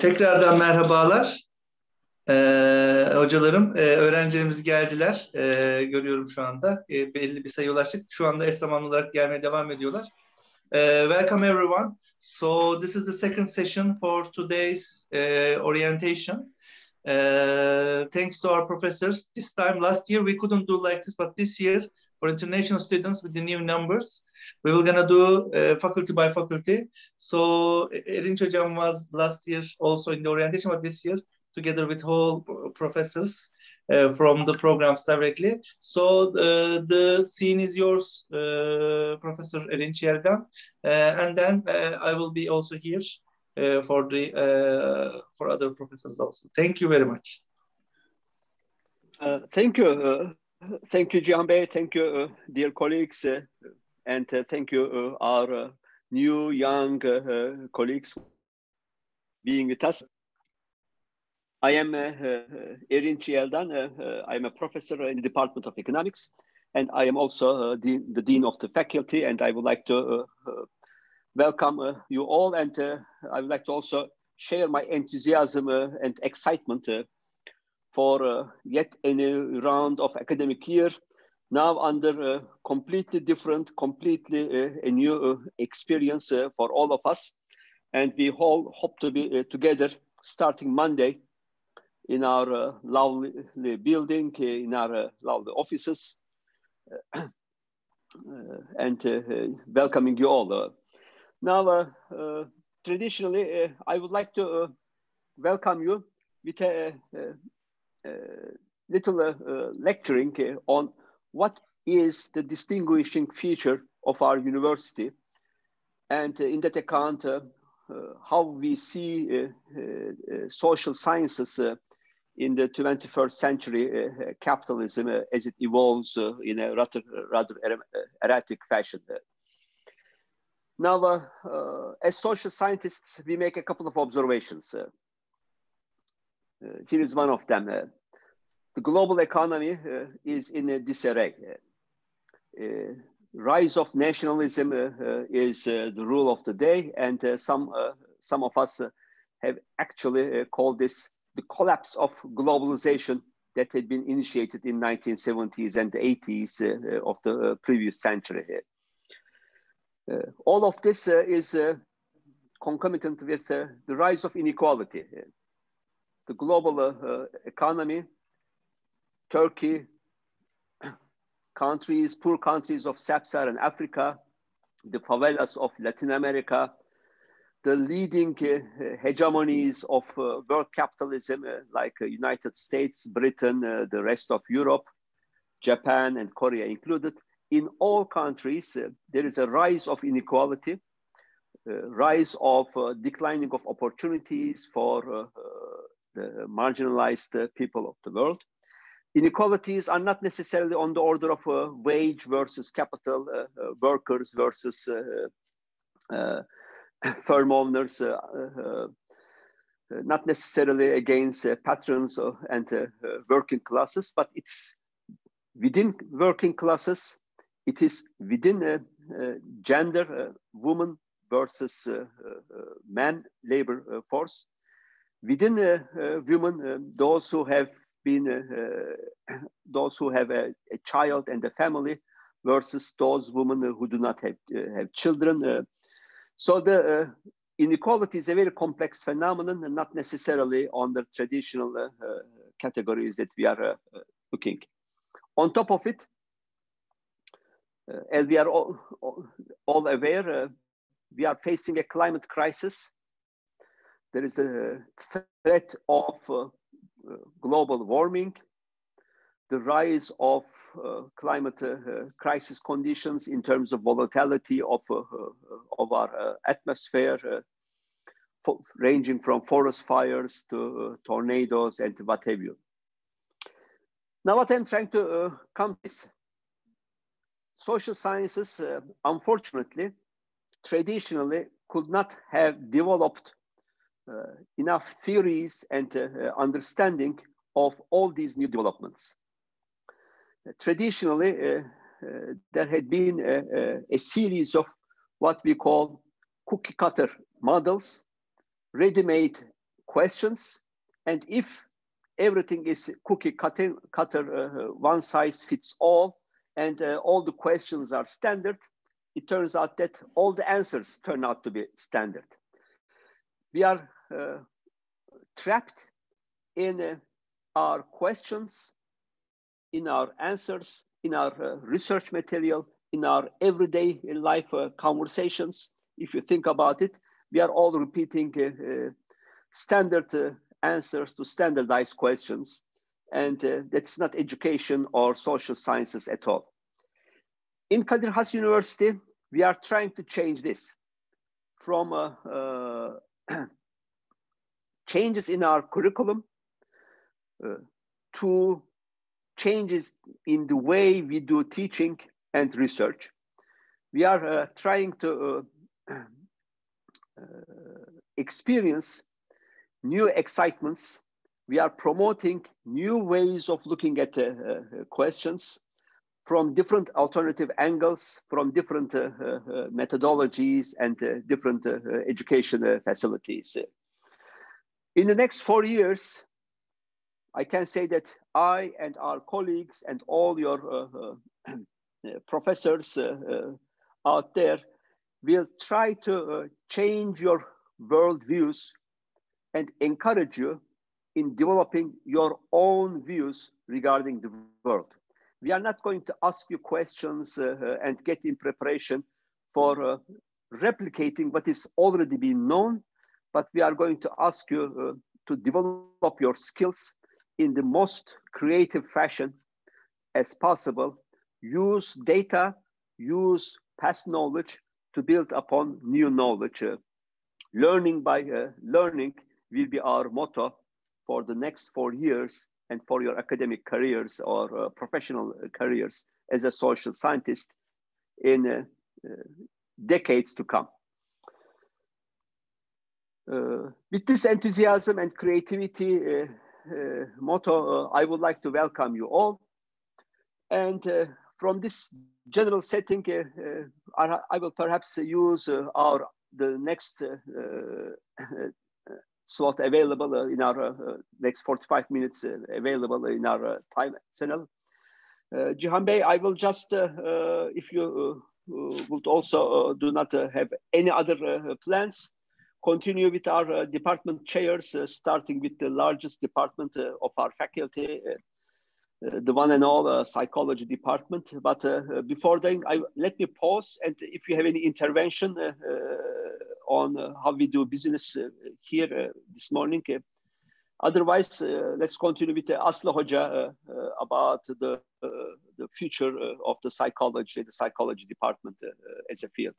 Tekrardan merhabalar. Hocalarım, öğrencilerimiz geldiler. Görüyorum şu anda. Belli bir sayıya ulaştık. Şu anda eş zamanlı olarak gelmeye devam ediyorlar. Welcome everyone. So this is the second session for today's orientation. Thanks to our professors. This time, last year we couldn't do like this, but this year for international students with the new numbers, we will gonna do faculty by faculty. So Erinç Hocam was last year also in the orientation, but this year together with whole professors from the programs directly. So the scene is yours, Professor Erinç Yeldan, and then I will be also here for other professors also. Thank you very much. Thank you, Cihan Bey. Thank you, dear colleagues, and thank you, our new young colleagues being with us. I am Erinç Yeldan. I am a professor in the Department of Economics, and I am also the Dean of the Faculty, and I would like to welcome you all, and I would like to also share my enthusiasm and excitement for yet a new round of academic year, now under a completely different, completely a new experience for all of us. And we all hope to be together starting Monday in our lovely building, in our lovely offices, and welcoming you all. Now, traditionally, I would like to welcome you with a little lecturing on what is the distinguishing feature of our university, and in that account, how we see social sciences in the 21st century capitalism as it evolves in a rather erratic fashion. Now, as social scientists, we make a couple of observations. Here is one of them. The global economy is in disarray. Rise of nationalism is the rule of the day, and some of us have actually called this the collapse of globalization that had been initiated in 1970s and 80s of the previous century. All of this is concomitant with the rise of inequality. The global economy, Turkey, countries, poor countries of Sub-Saharan Africa, the favelas of Latin America, the leading hegemonies of world capitalism like United States, Britain, the rest of Europe, Japan and Korea included. In all countries, there is a rise of inequality, rise of declining of opportunities for the marginalized people of the world. Inequalities are not necessarily on the order of wage versus capital, workers versus firm owners, not necessarily against patrons and working classes, but it's within working classes. It is within gender, woman versus man labor force. Within women, those who have a child and a family versus those women who do not have children. So the inequality is a very complex phenomenon and not necessarily on the traditional categories that we are looking. On top of it, as we are all aware, we are facing a climate crisis. There is the threat of global warming, the rise of climate crisis conditions in terms of volatility of our atmosphere, ranging from forest fires to tornadoes and what have you. Now, what I'm trying to come to is social sciences, unfortunately, traditionally could not have developed enough theories and understanding of all these new developments. Traditionally, there had been a series of what we call cookie cutter models, ready-made questions, and if everything is cookie cutter, one size fits all, and all the questions are standard, it turns out that all the answers turn out to be standard. We are trapped in our questions, in our answers, in our research material, in our everyday life conversations. If you think about it, we are all repeating standard answers to standardized questions, and that's not education or social sciences at all. In Kadir Has University, we are trying to change this from changes in our curriculum to changes in the way we do teaching and research. We are trying to experience new excitements. We are promoting new ways of looking at questions from different alternative angles, from different methodologies and different education facilities. In the next 4 years, I can say that I and our colleagues and all your professors out there will try to change your worldviews and encourage you in developing your own views regarding the world. We are not going to ask you questions and get in preparation for replicating what is already been known, but we are going to ask you to develop your skills in the most creative fashion as possible. Use data, use past knowledge to build upon new knowledge. Learning by learning will be our motto for the next 4 years and for your academic careers or professional careers as a social scientist in decades to come. With this enthusiasm and creativity motto, I would like to welcome you all. And from this general setting, I will perhaps use the next slot available in our next 45 minutes available in our time channel. Cihan Bey, I will just, if you would also do not have any other plans, continue with our department chairs, starting with the largest department of our faculty, the one and all psychology department. But before then, let me pause, and if you have any intervention on how we do business here this morning. Otherwise, let's continue with Aslı Hoca about the future of the psychology department as a field.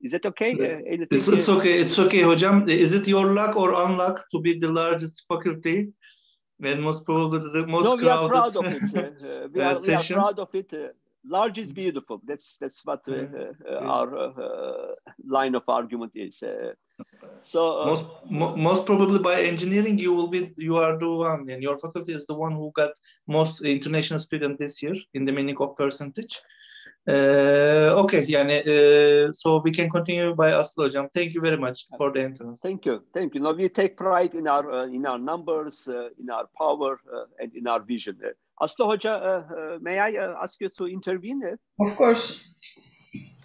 Is that okay? It's okay. It's okay, Hocam. Is it your luck or unluck to be the largest faculty and most probably the most crowded? We are proud of it. We are proud of it. Large is beautiful. That's what our line of argument is. So most probably by engineering, you are the one, and your faculty is the one who got most international students this year in the meaning of percentage. Okay, so we can continue by Aslı Hocam. Thank you very much for the entrance. Thank you. No, we take pride in our numbers, in our power, and in our vision. Aslı Hoca, may I ask you to intervene? Of course.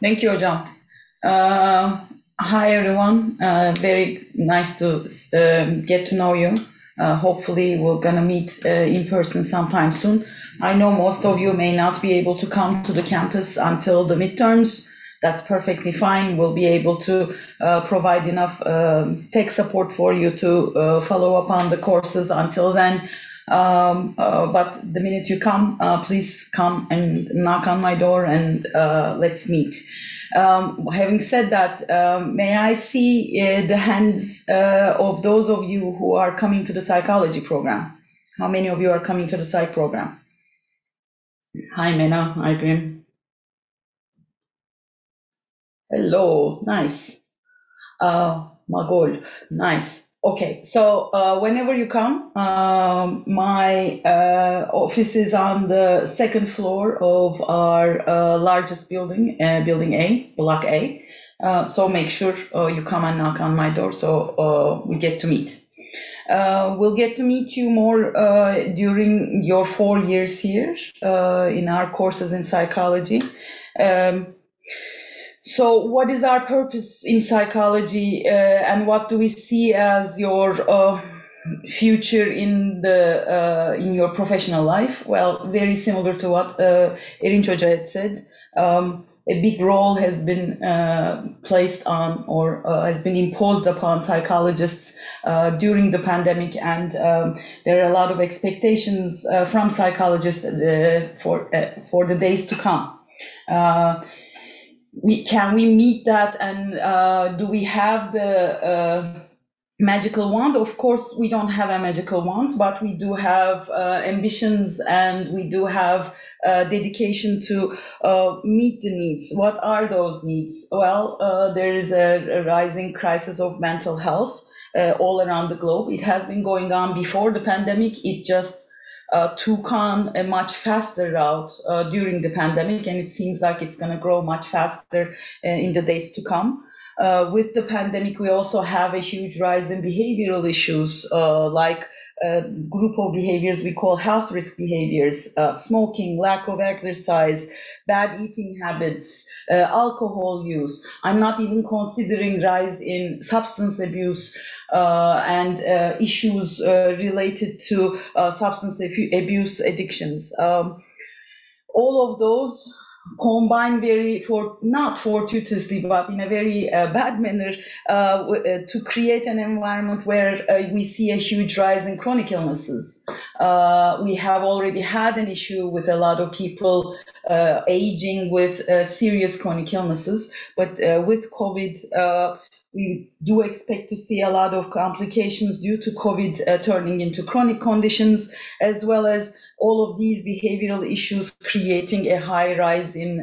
Thank you, Hocam. Hi, everyone. Very nice to get to know you. Hopefully, we're going to meet in person sometime soon. I know most of you may not be able to come to the campus until the midterms. That's perfectly fine. We'll be able to provide enough tech support for you to follow up on the courses until then. But the minute you come, please come and knock on my door and let's meet. Having said that, may I see the hands of those of you who are coming to the psychology program? How many of you are coming to the psych program? Hi, Mena. Hi, Grim. Hello. Nice. Magol. Nice. Okay, so whenever you come, my office is on the second floor of our largest building, Building A, Block A. So make sure you come and knock on my door so we get to meet. We'll get to meet you more during your 4 years here in our courses in psychology. So what is our purpose in psychology, and what do we see as your future in your professional life? Well, very similar to what Erinç Hoca had said. A big role has been placed on, or has been imposed upon psychologists during the pandemic, and there are a lot of expectations from psychologists for the days to come. Can we meet that, and do we have the magical wand? Of course, we don't have a magical wand, but we do have ambitions, and we do have dedication to meet the needs. What are those needs? Well, there is a rising crisis of mental health all around the globe. It has been going on before the pandemic. It just took on a much faster route during the pandemic, and it seems like it's going to grow much faster in the days to come. With the pandemic, we also have a huge rise in behavioral issues, like a group of behaviors we call health risk behaviors: smoking, lack of exercise, bad eating habits, alcohol use. I'm not even considering rise in substance abuse and issues related to substance abuse addictions. All of those combine not fortuitously, but in a very bad manner, to create an environment where we see a huge rise in chronic illnesses. We have already had an issue with a lot of people aging with serious chronic illnesses, but with COVID, we do expect to see a lot of complications due to COVID turning into chronic conditions, as well as all of these behavioral issues creating a high rise in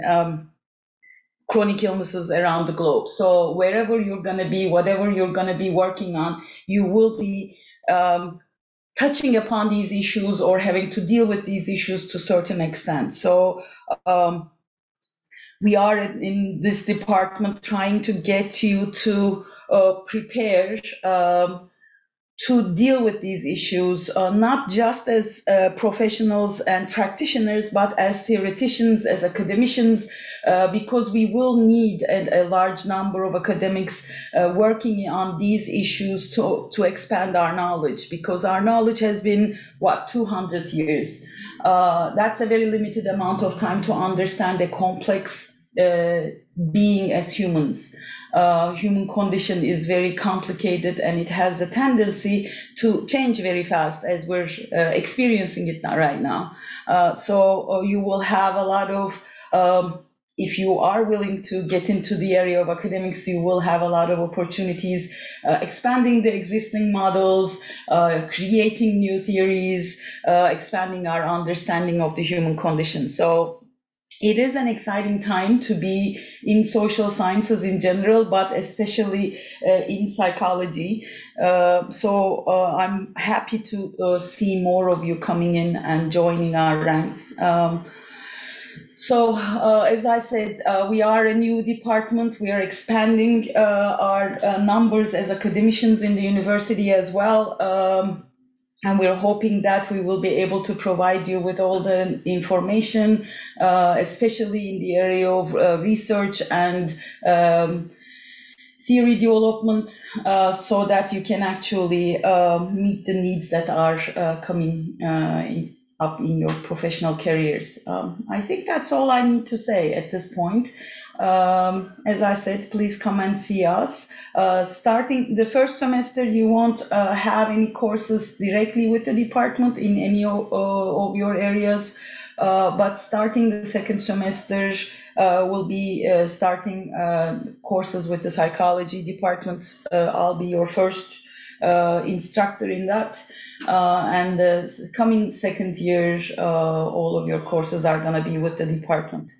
chronic illnesses around the globe. So wherever you're going to be, whatever you're going to be working on, you will be touching upon these issues or having to deal with these issues to a certain extent. So we are in this department trying to get you to prepare to deal with these issues, not just as professionals and practitioners, but as theoreticians, as academicians, because we will need a large number of academics working on these issues to expand our knowledge, because our knowledge has been, 200 years. That's a very limited amount of time to understand a complex being as humans. Human condition is very complicated, and it has the tendency to change very fast, as we're experiencing it right now. So you will have a lot of, if you are willing to get into the area of academics, you will have a lot of opportunities expanding the existing models, creating new theories, expanding our understanding of the human condition. So it is an exciting time to be in social sciences in general, but especially in psychology. So I'm happy to see more of you coming in and joining our ranks. So as I said, we are a new department. We are expanding our numbers as academicians in the university as well. And we're hoping that we will be able to provide you with all the information, especially in the area of research and theory development, so that you can actually meet the needs that are coming up in your professional careers. I think that's all I need to say at this point. As I said, please come and see us. Starting the first semester, you won't have any courses directly with the department in any of your areas, but starting the second semester, we'll be starting courses with the psychology department. I'll be your first instructor in that. And the coming second year, all of your courses are going to be with the department.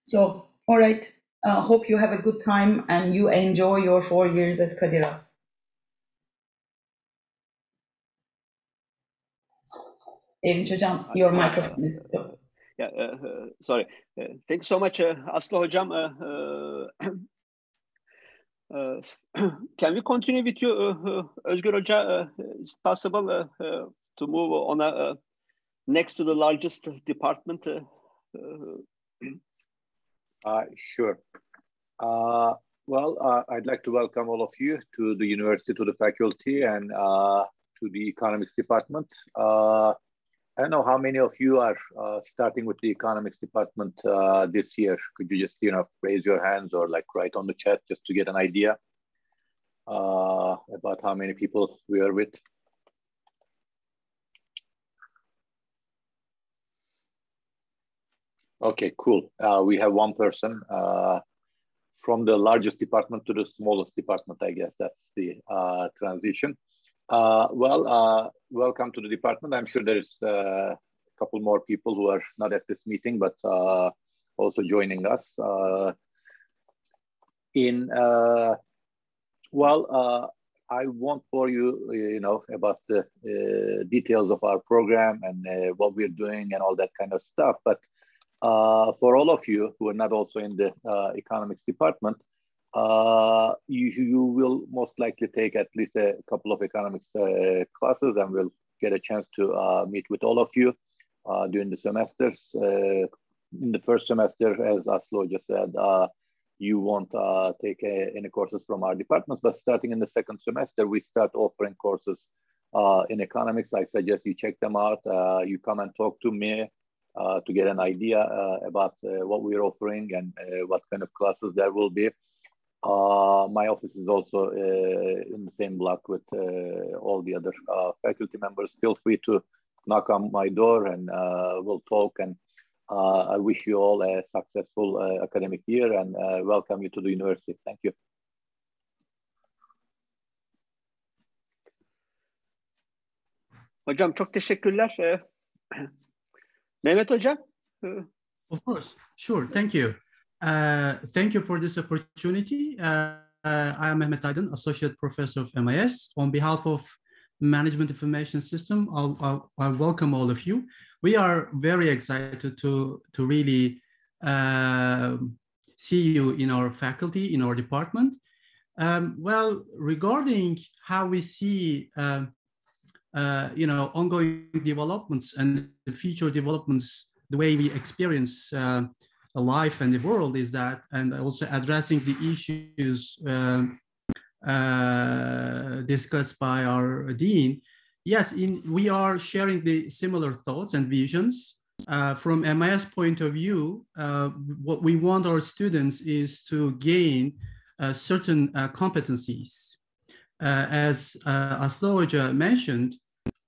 So, all right. Hope you have a good time and you enjoy your 4 years at Kadir Has. Erinç Hocam, your microphone is still. Yeah, sorry. Thanks so much, Aslı Hocam. Can we continue with you, Özgür Hoca? Is it possible to move on next to the largest department? Sure. Well, I'd like to welcome all of you to the university, to the faculty, and to the economics department. I don't know how many of you are starting with the economics department this year. Could you just, raise your hands or like write on the chat just to get an idea about how many people we are with? Okay, cool. We have one person from the largest department to the smallest department. I guess that's the transition. Welcome to the department. I'm sure there's a couple more people who are not at this meeting, but also joining us. I won't bore you, about the details of our program and what we're doing and all that kind of stuff. But for all of you who are not also in the economics department, you will most likely take at least a couple of economics classes, and we'll get a chance to meet with all of you during the semesters. In the first semester, as Aslı just said, you won't take any courses from our departments, but starting in the second semester, we start offering courses in economics. I suggest you check them out. You come and talk to me to get an idea about what we're offering and what kind of classes there will be. My office is also in the same block with all the other faculty members. Feel free to knock on my door and we'll talk. And I wish you all a successful academic year and welcome you to the university. Thank you. Hocam çok teşekkürler. Mehmet Hocam. Of course, sure. Thank you. Thank you for this opportunity. I am Mehmet Aydın, Associate Professor of MIS. On behalf of Management Information System, I welcome all of you. We are very excited to really see you in our faculty, in our department. Well, regarding how we see ongoing developments and the future developments, the way we experience life and the world is that, and also addressing the issues discussed by our dean. Yes, we are sharing the similar thoughts and visions. From MIS point of view, what we want our students is to gain certain competencies. As Aslı Hoca mentioned,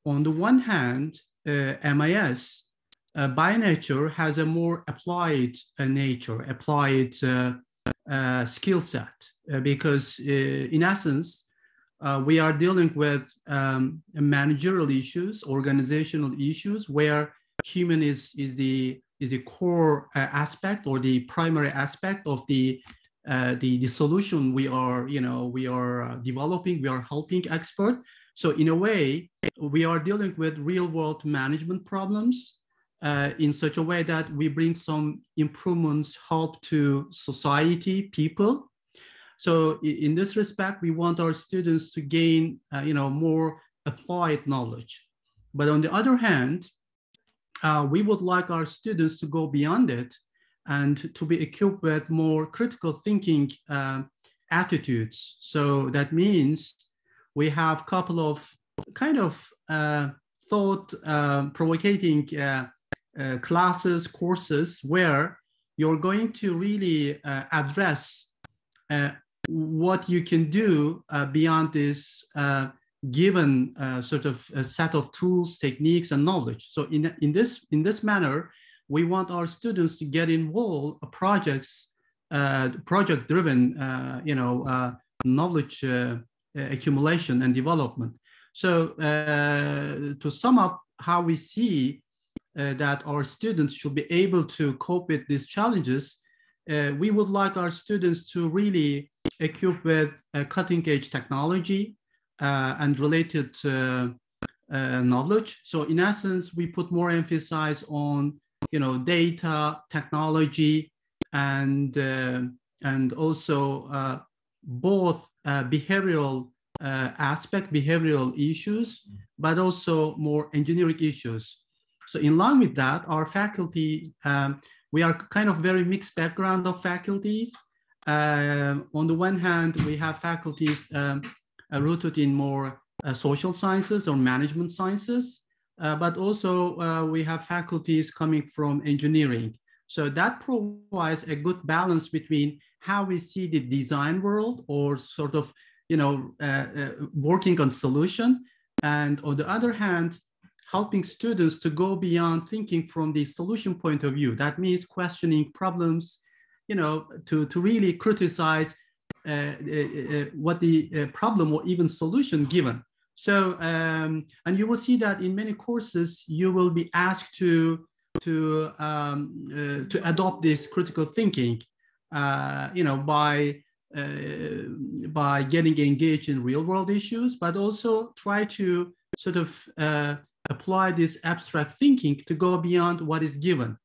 on the one hand, MIS by nature has a more applied nature, applied skill set, because in essence, we are dealing with managerial issues, organizational issues, where human is the core aspect or the primary aspect of the solution we are developing, we are helping expert. So in a way, we are dealing with real world management problems in such a way that we bring some improvements, help to society, people. So in this respect, we want our students to gain more applied knowledge. But on the other hand, we would like our students to go beyond it and to be equipped with more critical thinking attitudes. So that means we have a couple of kind of thought-provoking classes, courses, where you're going to really address what you can do beyond this given sort of a set of tools, techniques, and knowledge. So in this manner, we want our students to get involved in projects, project-driven, knowledge accumulation and development. So to sum up how we see that our students should be able to cope with these challenges, we would like our students to really equip with cutting-edge technology and related knowledge. So in essence, we put more emphasis on data, technology, and also both behavioral behavioral issues, but also more engineering issues. So in line with that, our faculty, we are kind of very mixed background of faculties. On the one hand, we have faculties rooted in more social sciences or management sciences, but also we have faculties coming from engineering. So that provides a good balance between how we see the design world, or sort of, working on solution, and on the other hand, helping students to go beyond thinking from the solution point of view. That means questioning problems, to really criticize what the problem or even solution given. So, and you will see that in many courses, you will be asked to adopt this critical thinking, by getting engaged in real world issues, but also try to sort of apply this abstract thinking to go beyond what is given.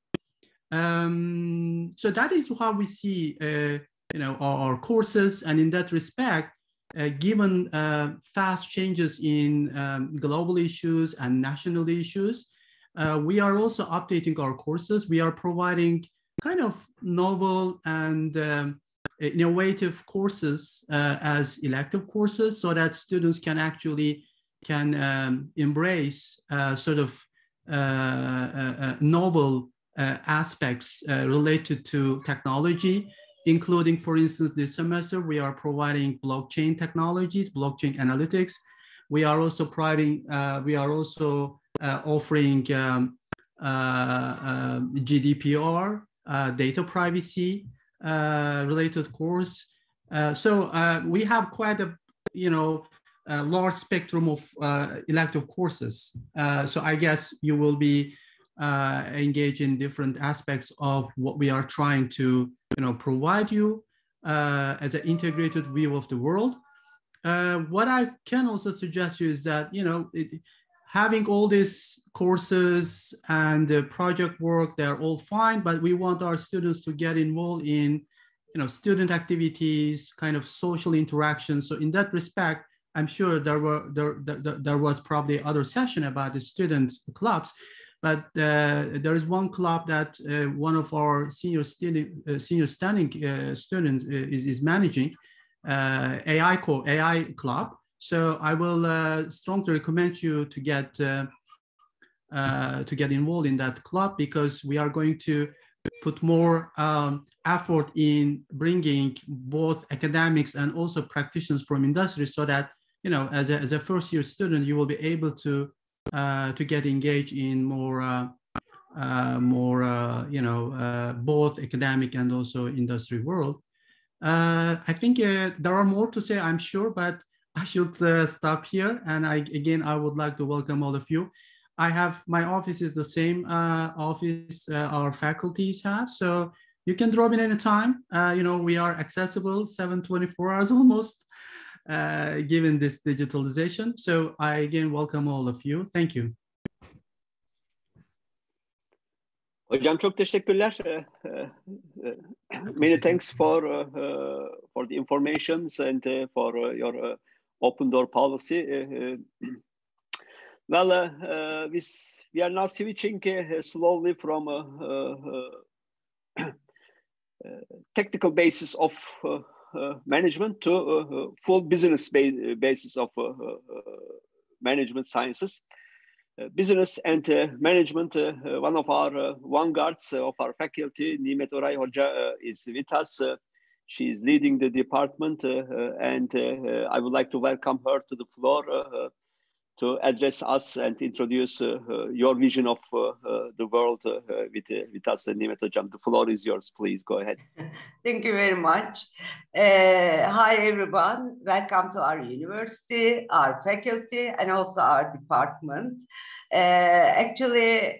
So that is how we see, our courses. And in that respect, given fast changes in global issues and national issues, we are also updating our courses. We are providing kind of novel and innovative courses as elective courses, so that students can actually embrace sort of novel aspects related to technology, including, for instance, this semester, we are providing blockchain technologies, blockchain analytics. We are also providing, offering GDPR, data privacy related course. So we have quite a, a large spectrum of elective courses. So I guess you will be engaged in different aspects of what we are trying to, provide you as an integrated view of the world. What I can also suggest you is that, having all these courses and project work, they're all fine, but we want our students to get involved in, student activities, kind of social interactions. So in that respect, I'm sure there was probably other session about the students clubs, but there is one club that one of our senior standing students is managing, AI club. So I will strongly recommend you to get involved in that club, because we are going to put more effort in bringing both academics and also practitioners from industry, so that, as a first year student, you will be able to get engaged in more both academic and also industry world. I think there are more to say, I'm sure, but I should stop here. And I would like to welcome all of you. I have, my office is the same office our faculties have. So you can drop in anytime. We are accessible 7/24 hours almost, given this digitalization. So I again welcome all of you. Thank you. Hocam çok teşekkürler. Many thanks for the informations and for your open door policy. Well, we are now switching slowly from technical basis of management to full business basis of management sciences. Business and management, one of our vanguards of our faculty, Nimet Oray Hoca, is with us. She is leading the department, and I would like to welcome her to the floor to address us and introduce your vision of the world with us. Nimet Hocam, the floor is yours. Please go ahead. Thank you very much. Hi, everyone. Welcome to our university, our faculty, and also our department. Actually,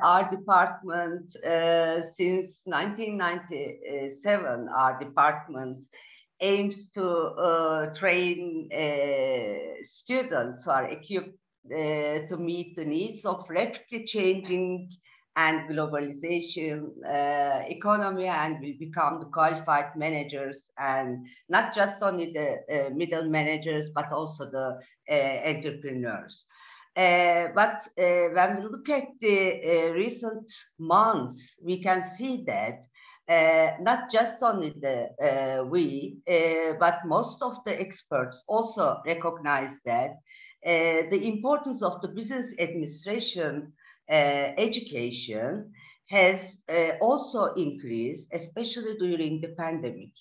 our department, since 1997, our department aims to train students who are equipped to meet the needs of rapidly changing and globalization economy, and will become the qualified managers, and not just only the middle managers, but also the entrepreneurs. But when we look at the recent months, we can see that not just only but most of the experts also recognize that the importance of the business administration education has also increased, especially during the pandemic.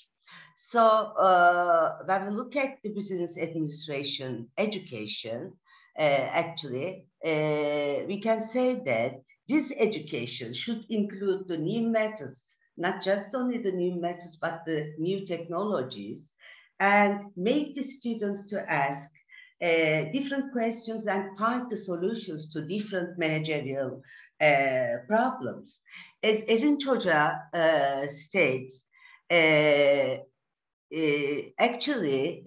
So when we look at the business administration education, actually, we can say that this education should include the new methods, not just only the new methods, but the new technologies, and make the students to ask different questions and find the solutions to different managerial problems. As Erinç Hoca states, actually,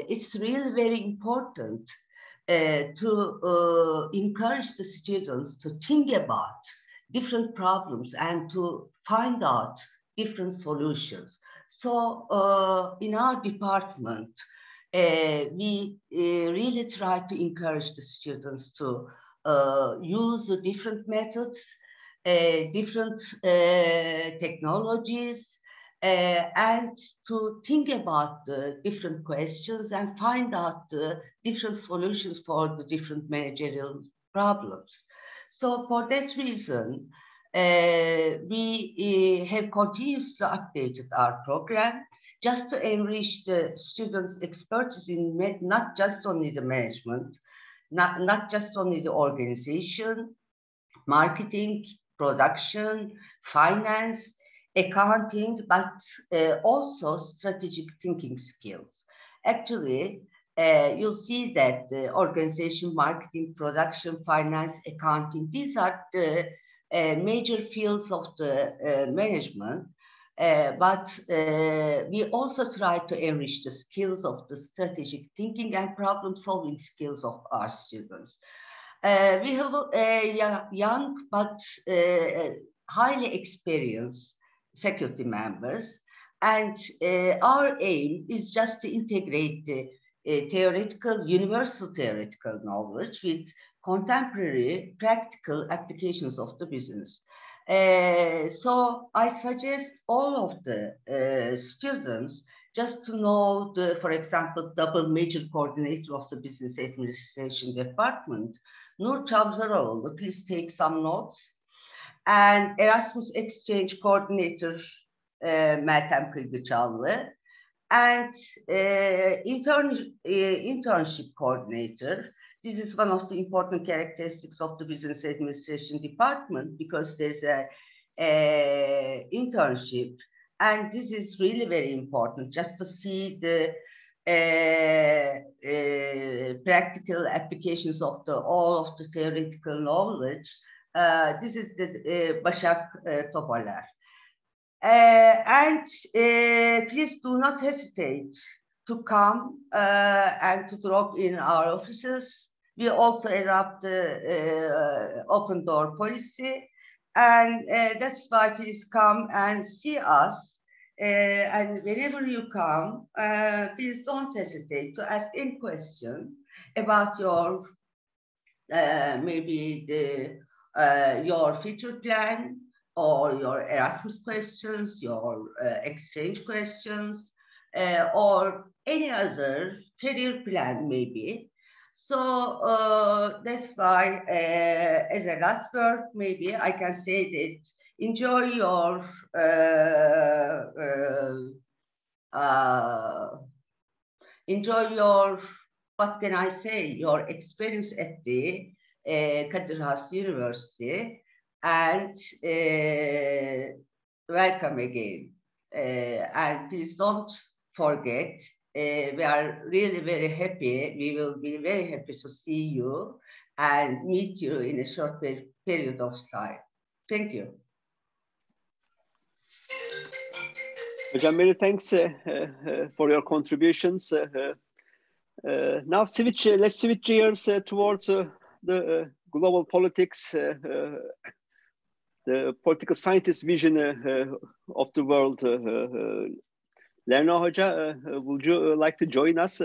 it's really very important to encourage the students to think about different problems and to find out different solutions. So in our department, we really try to encourage the students to use the different methods, different technologies, and to think about the different questions and find out the different solutions for the different managerial problems. So for that reason, we have continuously updated our program just to enrich the students' expertise in not just only the management, not just only the organization, marketing, production, finance, accounting, but also strategic thinking skills. Actually, you'll see that the organization, marketing, production, finance, accounting, these are the major fields of the management. But we also try to enrich the skills of the strategic thinking and problem-solving skills of our students. We have young but highly experienced faculty members, and our aim is just to integrate the universal theoretical knowledge with contemporary practical applications of the business. So I suggest all of the students just to know for example, double major coordinator of the business administration department, Nur Çavdaroğlu, please take some notes, and Erasmus exchange coordinator, Meltem Kılgıçallı, and internship coordinator. This is one of the important characteristics of the business administration department, because there's a internship, and this is really very important just to see the practical applications of all of the theoretical knowledge. This is the Başak Topalar. And please do not hesitate to come and to drop in our offices. We also adopt the open door policy, and that's why please come and see us. And whenever you come, please don't hesitate to ask any question about your maybe your future plan, or your Erasmus questions, your exchange questions, or any other career plan maybe. So that's why, as a last word, maybe I can say that enjoy your what can I say, your experience at the Kadir Has University, and welcome again. And please don't forget, we are really very happy. We will be very happy to see you and meet you in a short period of time. Thank you. Hocam, many thanks for your contributions. Now let's switch gears towards the global politics. the political scientist vision of the world. Lerna Hoca, would you like to join us?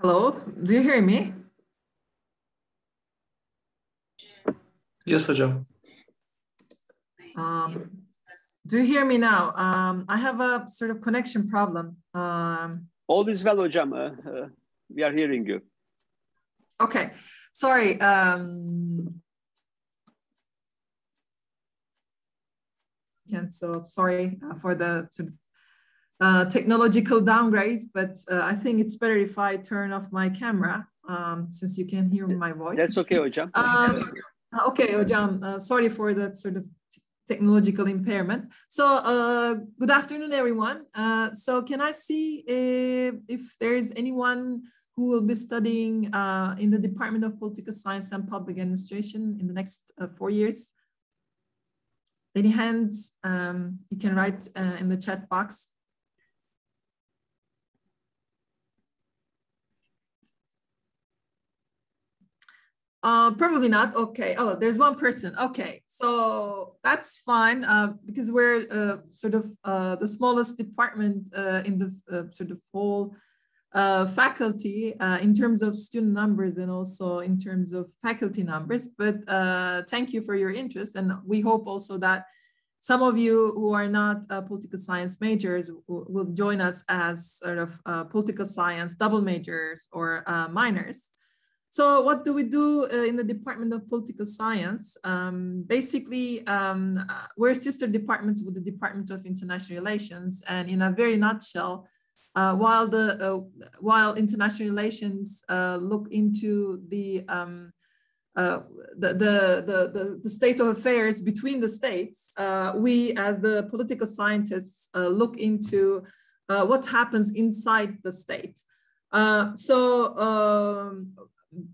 Hello, do you hear me? Yes, hocam. Do you hear me now? I have a sort of connection problem. All is well, hocam. We are hearing you. Okay, sorry. So sorry for the technological downgrade, but I think it's better if I turn off my camera since you can hear my voice. That's okay, hocam. Okay, hocam. Sorry for that sort of technological impairment. So good afternoon, everyone. So can I see if there is anyone who will be studying in the Department of Political Science and Public Administration in the next 4 years? Any hands? You can write in the chat box. Probably not. Okay. Oh, there's one person. Okay, so that's fine because we're sort of the smallest department in the sort of whole faculty in terms of student numbers and also in terms of faculty numbers. But thank you for your interest, and we hope also that some of you who are not political science majors will join us as sort of political science double majors or minors. So what do we do in the Department of Political Science? Basically, we're sister departments with the Department of International Relations, and in a very nutshell, while international relations look into the state of affairs between the states, we as the political scientists look into what happens inside the state.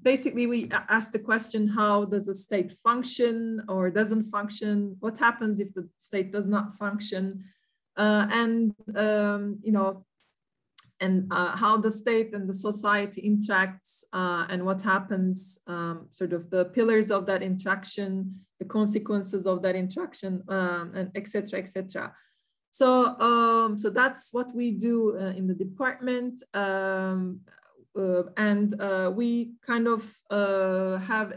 Basically, we ask the question, how does a state function or doesn't function? What happens if the state does not function? And how the state and the society interacts and what happens, sort of the pillars of that interaction, the consequences of that interaction, and et cetera, et cetera. So that's what we do in the department. We kind of have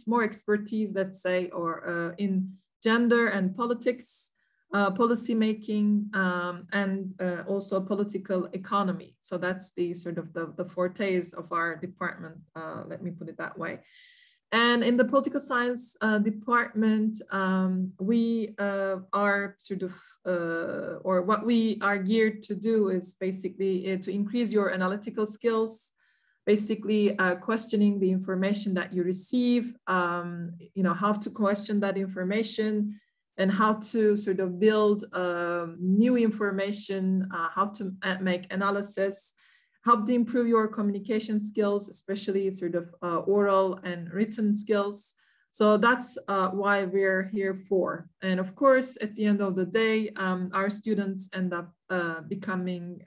more expertise, let's say, or in gender and politics, policy making, and also political economy. So that's the sort of the fortes of our department, let me put it that way. And in the political science department, we are sort of, or what we are geared to do is basically to increase your analytical skills, basically questioning the information that you receive, how to question that information and how to sort of build new information, how to make analysis, help to improve your communication skills, especially sort of oral and written skills. So that's why we're here for. And of course, at the end of the day, our students end up becoming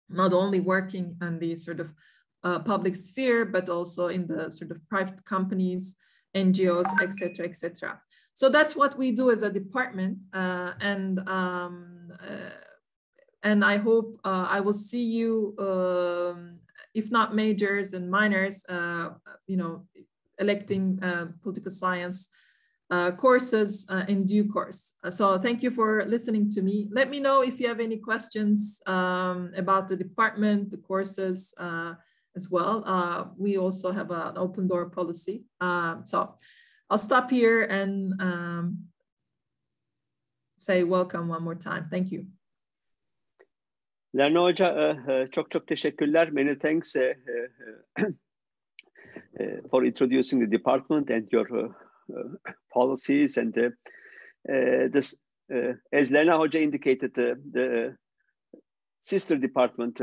not only working in the sort of public sphere, but also in the sort of private companies, NGOs, et cetera, et cetera. So that's what we do as a department. And I hope I will see you, if not majors and minors, electing political science courses in due course. So thank you for listening to me. Let me know if you have any questions about the department, the courses as well. We also have an open door policy. So I'll stop here and say welcome one more time. Thank you. Lerna Hoca, çok teşekkürler. Many thanks for introducing the department and your policies. And this, as Lerna Hoca indicated, the sister department,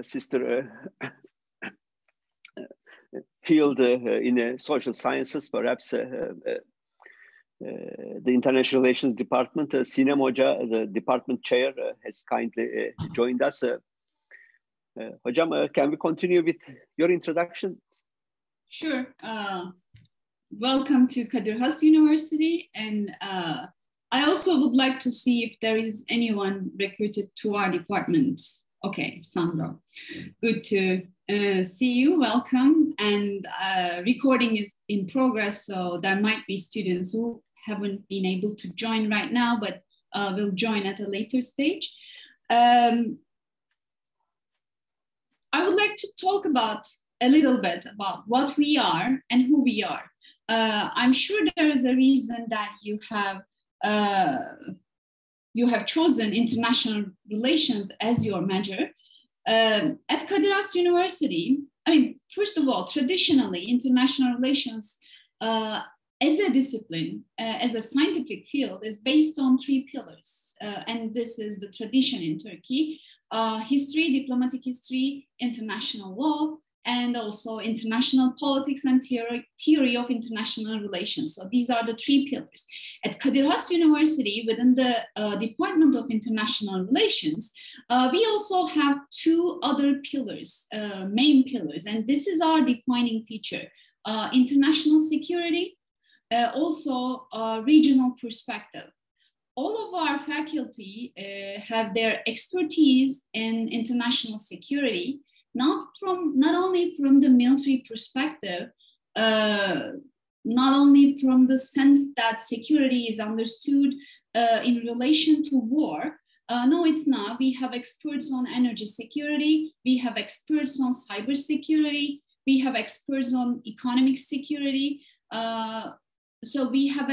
sister field in social sciences, perhaps the International Relations Department, Sinem Hoca, the department chair, has kindly joined us. Hocam, can we continue with your introduction? Sure. Welcome to Kadir Has University. And I also would like to see if there is anyone recruited to our department. Okay, Sandro, good to see you, welcome. And recording is in progress, so there might be students who haven't been able to join right now, but will join at a later stage. I would like to talk about a little bit about what we are and who we are. I'm sure there is a reason that you have chosen international relations as your major. At Kadir Has University, I mean, first of all, traditionally, international relations as a discipline, as a scientific field, is based on 3 pillars. And this is the tradition in Turkey: history, diplomatic history, international law, and also international politics and theory of international relations. So these are the 3 pillars. At Kadir Has University, within the Department of International Relations, we also have 2 other pillars, main pillars, and this is our defining feature: international security, also regional perspective. All of our faculty have their expertise in international security, not only from the military perspective, not only from the sense that security is understood in relation to war. No, it's not. We have experts on energy security. We have experts on cyber security. We have experts on economic security. So we have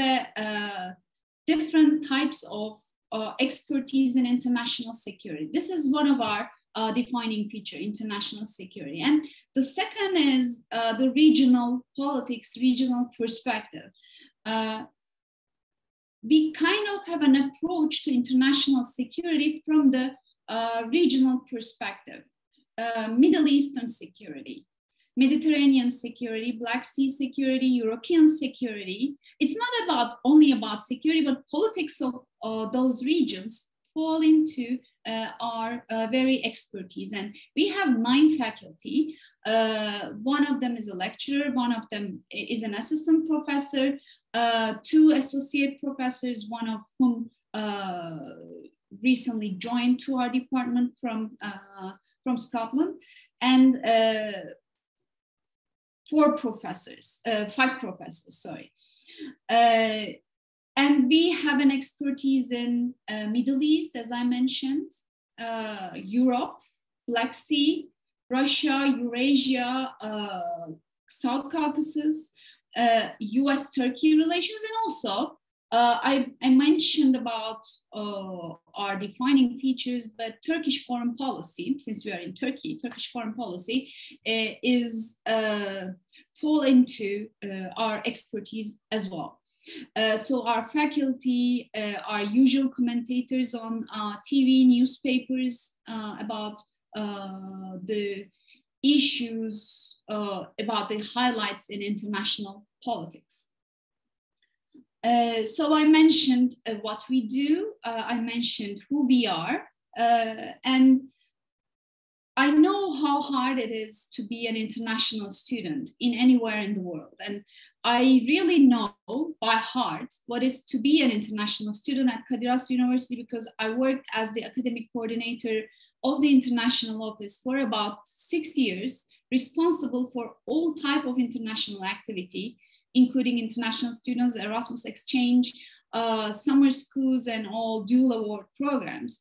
different types of expertise in international security. This is one of our defining feature, international security. And the second is the regional politics, regional perspective. We kind of have an approach to international security from the regional perspective: Middle Eastern security, Mediterranean security, Black Sea security, European security. It's not only about security, but politics of those regions fall into our very expertise. And we have 9 faculty. One of them is a lecturer, one of them is an assistant professor, 2 associate professors, one of whom recently joined to our department from Scotland, and 5 professors, sorry. And we have an expertise in Middle East, as I mentioned, Europe, Black Sea, Russia, Eurasia, South Caucasus, US-Turkey relations, and also I mentioned about our defining features, but Turkish foreign policy, since we are in Turkey, Turkish foreign policy is fall into our expertise as well. So our faculty are usual commentators on TV, newspapers about the issues, about the highlights in international politics. So I mentioned what we do, I mentioned who we are, and I know how hard it is to be an international student in anywhere in the world. And I really know by heart what is to be an international student at Kadir Has University, because I worked as the academic coordinator of the international office for about 6 years, responsible for all type of international activity, including international students, Erasmus exchange, summer schools, and all dual award programs.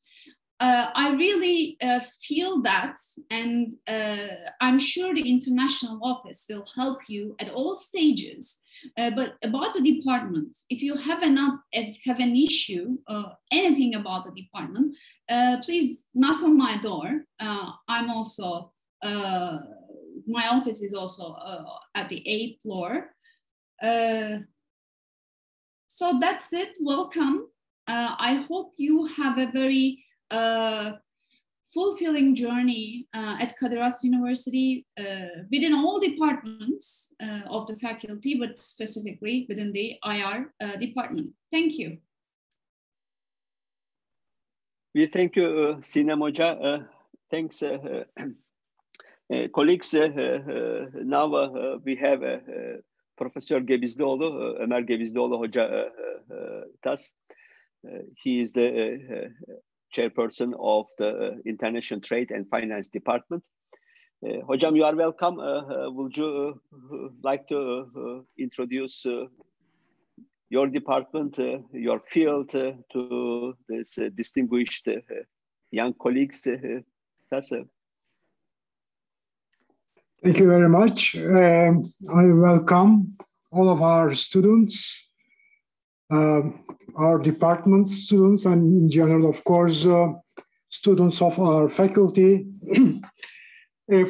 I really feel that, and I'm sure the international office will help you at all stages. But about the department, if you have an issue, anything about the department, please knock on my door. I'm also, my office is also at the 8th floor. So that's it. Welcome. I hope you have a very fulfilling journey at Kadir Has University within all departments of the faculty, but specifically within the IR department. Thank you. We thank you, Sinem Hoca. Thanks Colleagues, now we have Professor Gebizlioğlu, Ömer Gebizlioğlu Hoca with us. He is the chairperson of the International Trade and Finance Department. Hocam, you are welcome. Would you like to introduce your department, your field to this distinguished young colleagues? Thank you very much. I welcome all of our students, our department students, and in general, of course, students of our faculty.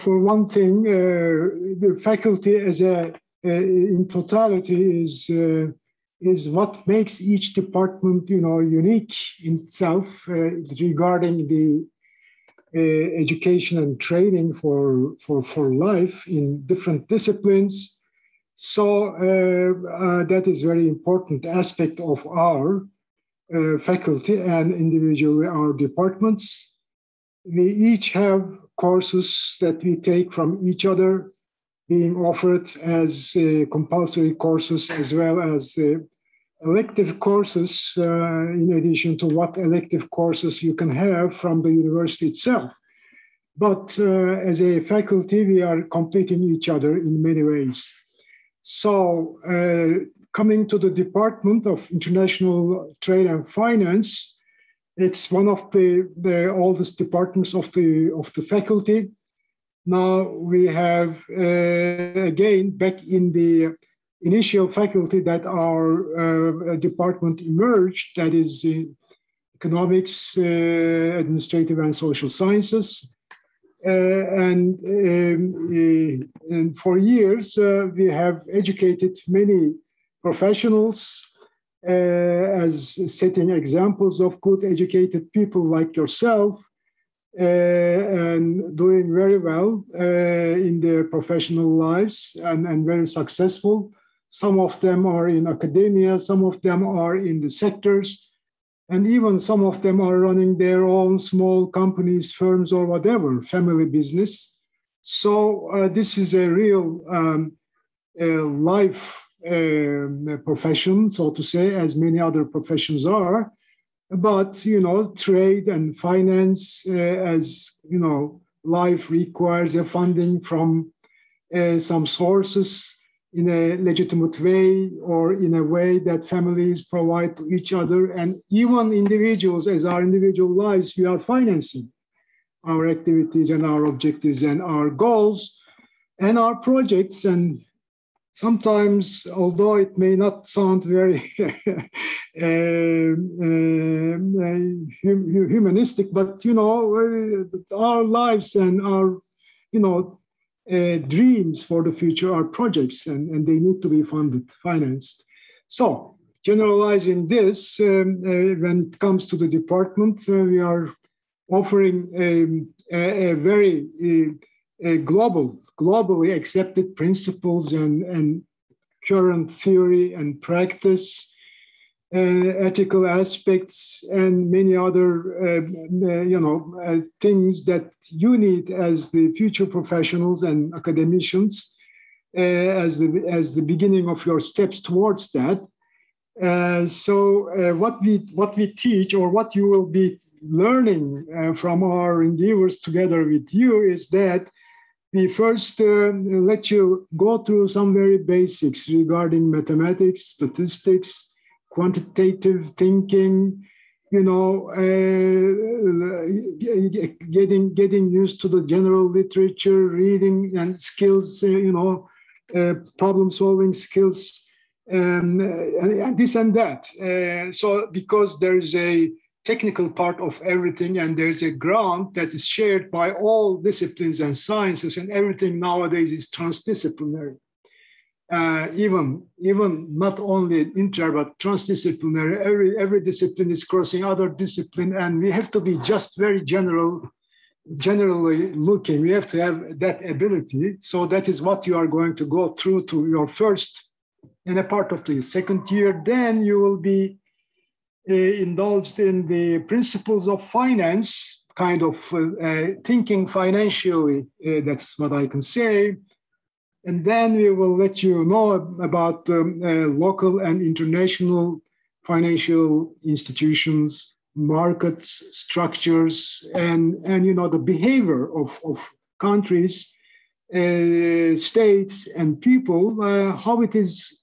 For one thing, the faculty as in totality is what makes each department, unique in itself regarding the education and training for life in different disciplines. So that is very important aspect of our faculty and individually our departments. We each have courses that we take from each other being offered as compulsory courses as well as elective courses in addition to what elective courses you can have from the university itself. But as a faculty, we are completing each other in many ways. So coming to the Department of International Trade and Finance, it's one of the oldest departments of the faculty. Now we have, again, back in the initial faculty that our department emerged, that is economics, administrative and social sciences. And for years, we have educated many professionals as setting examples of good educated people like yourself and doing very well in their professional lives and very successful. Some of them are in academia, some of them are in the sectors, and even some of them are running their own small companies, firms, or whatever, family business. So this is a real life profession, so to say, as many other professions are. But, trade and finance, as, life requires a funding from some sources in a legitimate way or in a way that families provide to each other. And even individuals, as our individual lives, we are financing our activities and our objectives and our goals and our projects. And sometimes, although it may not sound very humanistic, but, our lives and our, dreams for the future are projects and they need to be financed. So generalizing this, when it comes to the department, we are offering a very globally accepted principles and current theory and practice, ethical aspects, and many other things that you need as the future professionals and academicians as the beginning of your steps towards that. So what we teach, or what you will be learning from our endeavors together with you, is that we first let you go through some very basics regarding mathematics, statistics, quantitative thinking, getting used to the general literature, reading and skills, problem-solving skills, and this and that. So because there is a technical part of everything, and there's a ground that is shared by all disciplines and sciences, and everything nowadays is transdisciplinary. Even not only inter but transdisciplinary. Every discipline is crossing other discipline, and we have to be just very generally looking. We have to have that ability. So that is what you are going to go through to your first and a part of the second year. Then you will be indulged in the principles of finance, kind of thinking financially. That's what I can say. And then we will let you know about local and international financial institutions, markets, structures, and the behavior of countries, states, and people, how it is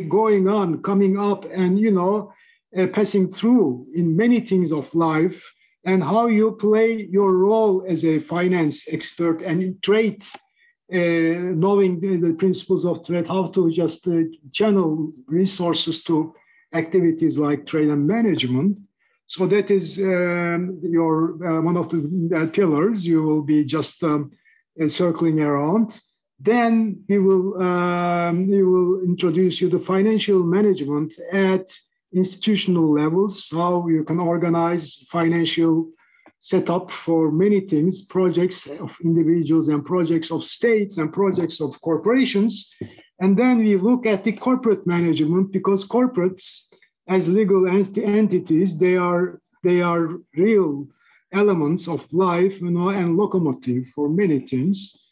going on, coming up, and passing through in many things of life, and how you play your role as a finance expert and in trade, knowing the principles of trade, how to just channel resources to activities like trade and management. So that is your one of the pillars you will be just circling around. Then we will introduce you to financial management at institutional levels, how you can organize financial setup for many things, projects of individuals and projects of states and projects of corporations. And then we look at the corporate management, because corporates as legal entities, they are real elements of life, and locomotive for many things.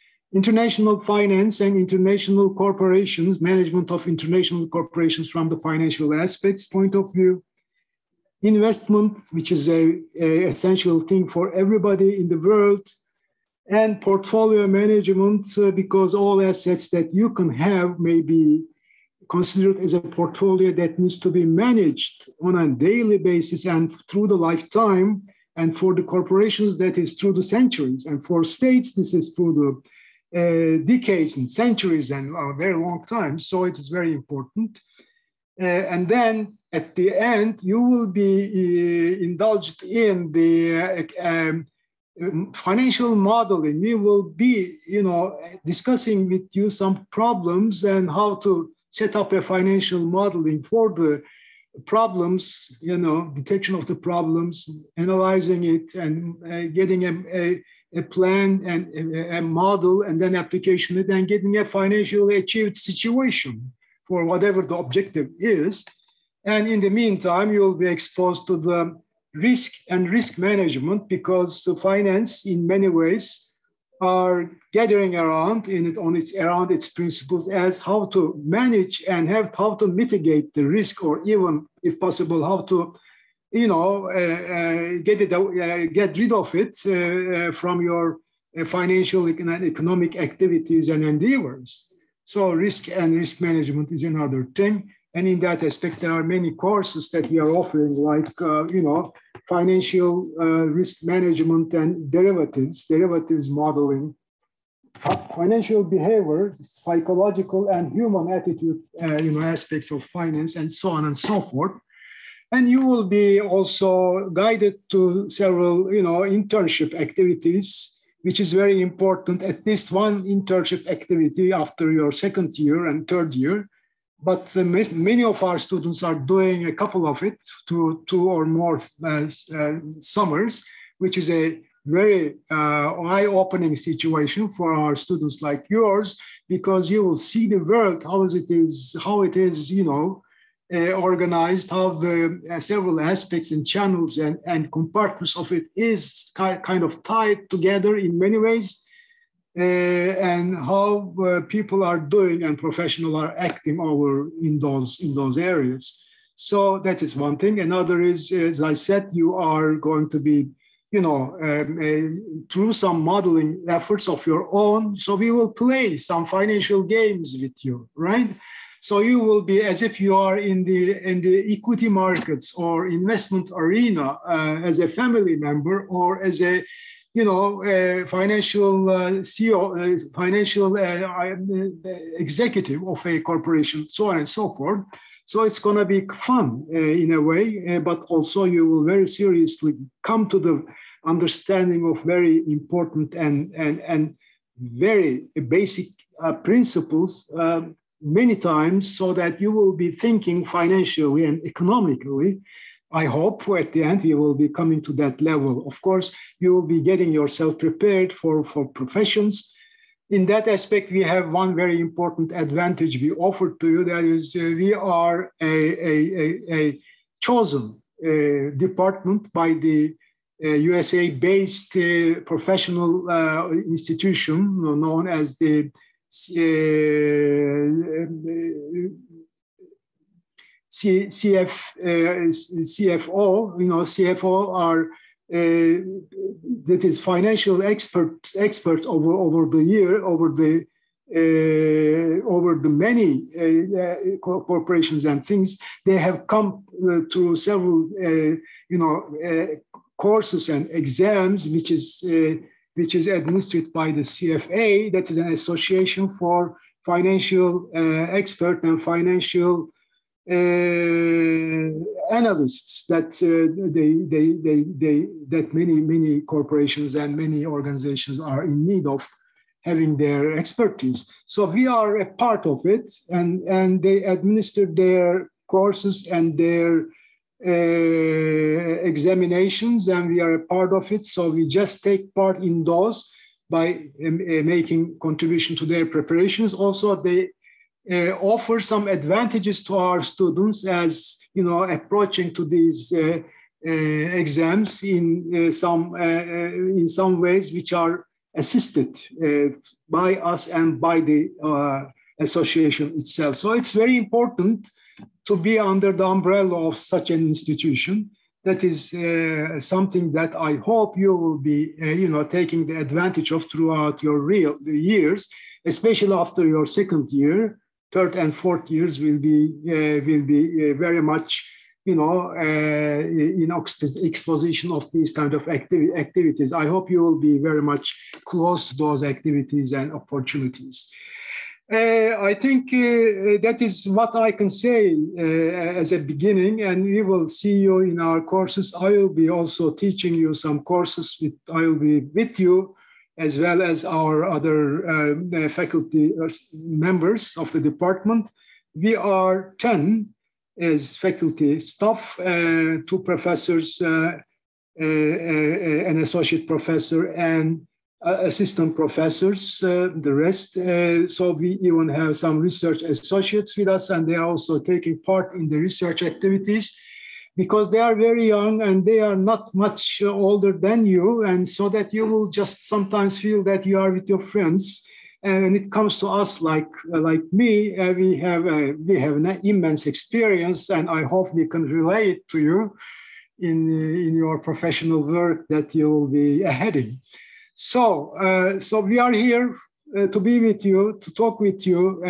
International finance and international corporations, management of international corporations from the financial aspects point of view. Investment, which is a essential thing for everybody in the world. And portfolio management, because all assets that you can have may be considered as a portfolio that needs to be managed on a daily basis and through the lifetime. And for the corporations, that is through the centuries. And for states, this is through the decades and centuries and a very long time. So it is very important. And then at the end, you will be indulged in the financial modeling. We will be, discussing with you some problems and how to set up a financial modeling for the problems, detection of the problems, analyzing it, and getting a plan and a model, and then application it, and getting a financially achieved situation for whatever the objective is. And in the meantime, you will be exposed to the risk and risk management, because the finance in many ways are gathering around its principles as how to manage and how to mitigate the risk, or even, if possible, how to get rid of it from your financial and economic activities and endeavors. So risk and risk management is another thing. And in that aspect, there are many courses that we are offering, like, financial risk management and derivatives modeling, financial behavior, psychological and human attitude, aspects of finance, and so on and so forth. And you will be also guided to several, internship activities, which is very important, at least one internship activity after your second year and third year. But many of our students are doing a couple of it, two or more summers, which is a very eye-opening situation for our students like yours, because you will see the world, how it is, organized, how the several aspects and channels and compartments of it is kind of tied together in many ways. And how people are doing and professionals are acting in those areas. So that is one thing. Another is, as I said, you are going to be, through some modeling efforts of your own. So we will play some financial games with you, right? So you will be as if you are in the equity markets or investment arena as a family member, or as a financial CEO, financial executive of a corporation, so on and so forth. So it's going to be fun in a way, but also you will very seriously come to the understanding of very important and very basic principles many times, so that you will be thinking financially and economically. I hope at the end you will be coming to that level. Of course, you will be getting yourself prepared for professions. In that aspect, we have one very important advantage we offer to you. That is, we are a chosen department by the USA-based professional institution known as the CFO. You know, CFO are that is financial experts over the many corporations and things. They have come to several courses and exams, which is administered by the CFA. That is an association for financial expert and financial analysts that that many corporations and many organizations are in need of having their expertise. So we are a part of it, and they administer their courses and their examinations, and we are a part of it. So we just take part in those by making contribution to their preparations. Also, they offer some advantages to our students as approaching to these exams in some ways which are assisted by us and by the association itself. So it's very important to be under the umbrella of such an institution. That is something that I hope you will be, taking the advantage of throughout your years, especially after your second year. Third and fourth years will be very much, in exposition of these kind of activities. I hope you will be very much close to those activities and opportunities. I think that is what I can say as a beginning, and we will see you in our courses. I will be also teaching you some courses. I will be with you, as well as our other faculty members of the department. We are 10 as faculty staff, 2 professors, an associate professor, and assistant professors, the rest. So we even have some research associates with us, and they are also taking part in the research activities because they are very young and they are not much older than you. And so that you will just sometimes feel that you are with your friends. And when it comes to us, like me, we have an immense experience, and I hope we can relate to you in your professional work that you will be heading. So we are here to be with you, to talk with you,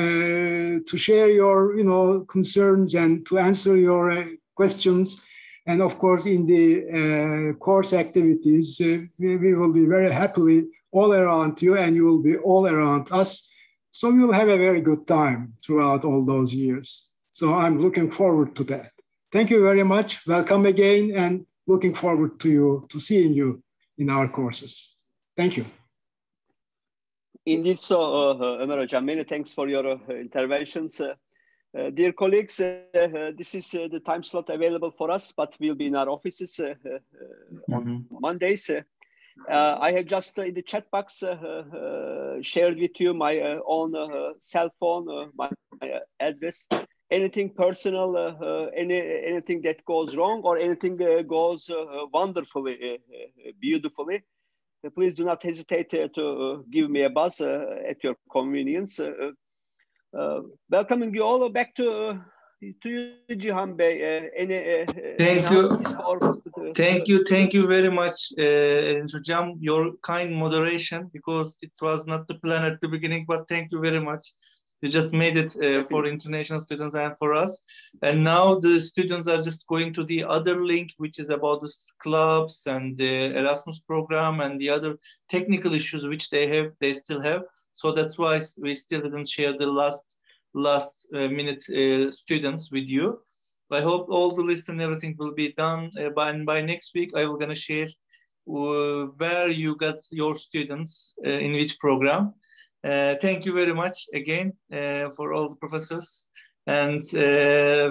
to share your concerns and to answer your questions. And of course, in the course activities, we will be very happily all around you, and you will be all around us. So we will have a very good time throughout all those years. So I'm looking forward to that. Thank you very much. Welcome again, and looking forward to seeing you in our courses. Thank you. Indeed, so Ömer Hocam, many thanks for your interventions. Dear colleagues, this is the time slot available for us, but we'll be in our offices on Mondays. I have just in the chat box shared with you my own cell phone, my address. Anything personal, anything that goes wrong, or anything goes wonderfully, beautifully, please do not hesitate to give me a buzz at your convenience. Welcoming you all back to you, Cihan Bey. Thank you very much, Hocam, your kind moderation, because it was not the plan at the beginning, but thank you very much. You just made it for international students and for us. And now the students are just going to the other link, which is about the clubs and the Erasmus program and the other technical issues which they still have. So that's why we still didn't share the last minute students with you. I hope all the list and everything will be done by next week. I will gonna share where you got your students in which program. Thank you very much again for all the professors, and the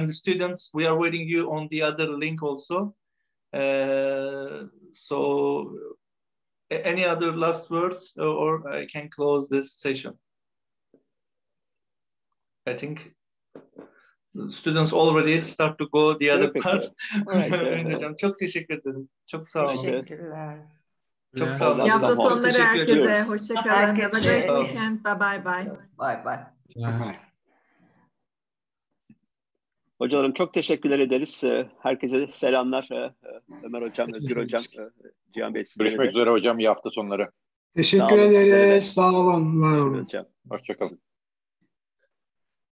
students. We are waiting you on the other link also. So any other last words, or I can close this session? I think students already start to go the other part. Right. Hocam çok teşekkür ederim. Çok sağ olun. Teşekkürler. Çok sağ olun. İyi hafta Tamam. sonları Teşekkür herkese. ediyoruz. Hoşçakalın. Have a Herkese. great weekend. Bye bye. Bye bye. Yeah. Hocalarım çok teşekkürler ederiz. Herkese selamlar. Ömer Hocam, Özgür Hocam, Cihan Bey sizlere Görüşmek de. üzere hocam. İyi hafta sonları. Teşekkür Sağ olun, sizlere de. ederiz. Sağ olun. Var olun. Hocam. Hoşçakalın.